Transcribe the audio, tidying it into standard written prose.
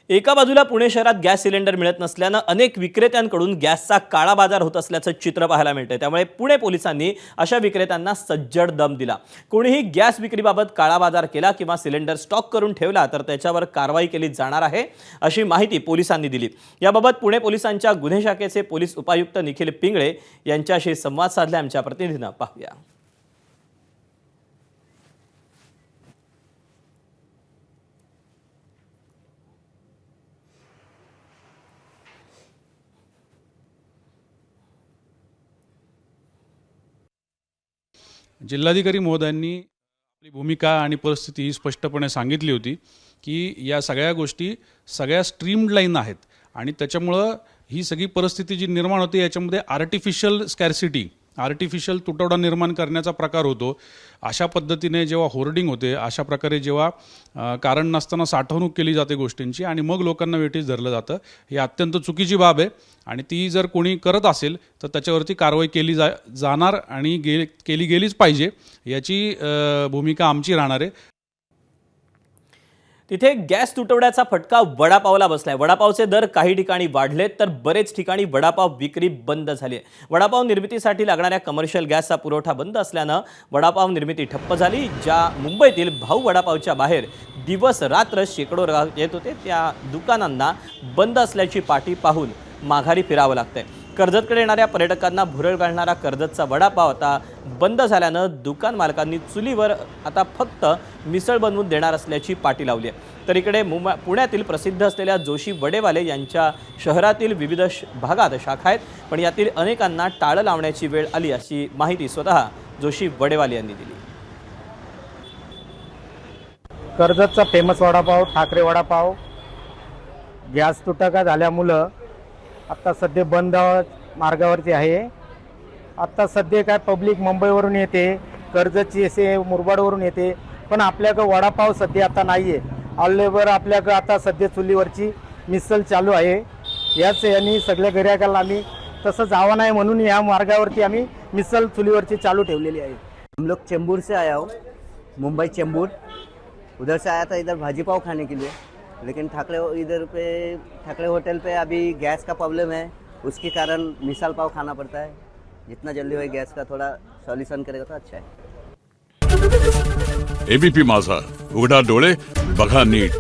एका बाजूला पुणे शहरात गॅस सिलेंडर मिळत नसल्यानं अनेक विक्रेत्यांकडून गॅसचा काळा बाजार होत असल्याचं चित्र पाहायला मिळतंय। त्यामुळे पुणे पोलिसांनी अशा विक्रेत्यांना सज्जड दम दिला। कोणीही गॅस विक्रीबाबत काळा बाजार केला किंवा सिलेंडर स्टॉक करून ठेवला तर त्याच्यावर कारवाई केली जाणार आहे, अशी माहिती पोलिसांनी दिली। याबाबत पुणे पोलिसांच्या गुन्हे शाखेचे पोलीस उपायुक्त निखिल पिंगळे यांच्याशी संवाद साधला आमच्या प्रतिनिधीनं। पाहूया। जिल्हाधिकारी महोदयांनी आपली भूमिका आणि परिस्थिती ही स्पष्टपणे सांगितली होती की या सगळ्या गोष्टी सगळ्या स्ट्रीमलाईन आहेत आणि त्याच्यामुळं ही सगळी परिस्थिती जी निर्माण होते याच्यामध्ये आर्टिफिशियल स्कॅर्सिटी, आर्टिफिशियल तुटवडा निर्माण करण्याचा प्रकार होतो। अशा पद्धतीने जेव्हा होर्डिंग होते, अशा प्रकारे जेव्हा कारण नसताना साठवणूक केली जाते गोष्टींची आणि मग लोकांना वेठीस धरलं जातं, ही अत्यंत चुकीची बाब आहे आणि ती जर कोणी करत असेल तर त्याच्यावरती कारवाई केली जाणार आणि केली गेलीच पाहिजे, याची भूमिका आमची राहणार आहे। तिथे गॅस तुटवड्याचा फटका वडापावला बसलाय। वडापावचे दर काही ठिकाणी वाढलेत तर बरेच ठिकाणी वडापाव विक्री बंद झाली आहे। वडापाव निर्मितीसाठी लागणाऱ्या कमर्शियल गॅसचा पुरवठा बंद असल्यानं वडापाव निर्मिती ठप्प झाली। ज्या मुंबईतील भाऊ वडापावच्या बाहेर दिवस रात्र शेकडो ग्राहक येत होते, त्या दुकानांना बंद असल्याची पाटी पाहून माघारी फिरावं लागतंय। कर्जतकडे येणाऱ्या पर्यटकांना भुरळ घालणारा कर्जतचा वडापाव आता बंद झाल्यानं दुकान मालकांनी चुलीवर आता फक्त मिसळ बनवून देणार असल्याची पाटी लावली आहे। तर इकडे पुण्यातील प्रसिद्ध असलेल्या जोशी वडेवाले यांच्या शहरातील विविध भागात शाखा आहेत, पण यातील अनेकांना टाळं लावण्याची वेळ आली, अशी माहिती स्वतः जोशी वडेवाले यांनी दिली। कर्जतचा फेमस वडापाव ठाकरे वडापाव गॅस तुटका झाल्यामुळं आता सध्या बंद मार्गावरती आहे। आता सध्या काय पब्लिक मुंबईवरून येते, कर्जतची असे मुरबाडवरून येते, पण आपल्याकडे वडापाव सध्या आता नाही आहे। ऑललेवर आपल्याकडे आता सध्या चुलीवरची मिसळ चालू आहे। याच यांनी सगळ्या गिऱ्हाईकाला आम्ही तसंच आव्हान आहे म्हणून या मार्गावरती आम्ही मिसळ चुलीवरची चालू ठेवलेली आहे। हम लोग चेंबूर से आया हो, मुंबई चेंबूर, उधर से आया था इधर भाजी पाव खाने के लिए, लेकिन ठाकरे होटल पे अभी गैस का प्रॉब्लम है, उसके कारण मिसाल पाव खाना पड़ता है। जितना जल्दी हो गैस का थोड़ा सॉल्यूशन करेगा तो अच्छा है। एबीपी माझा, उघडा डोळे बघा नीट।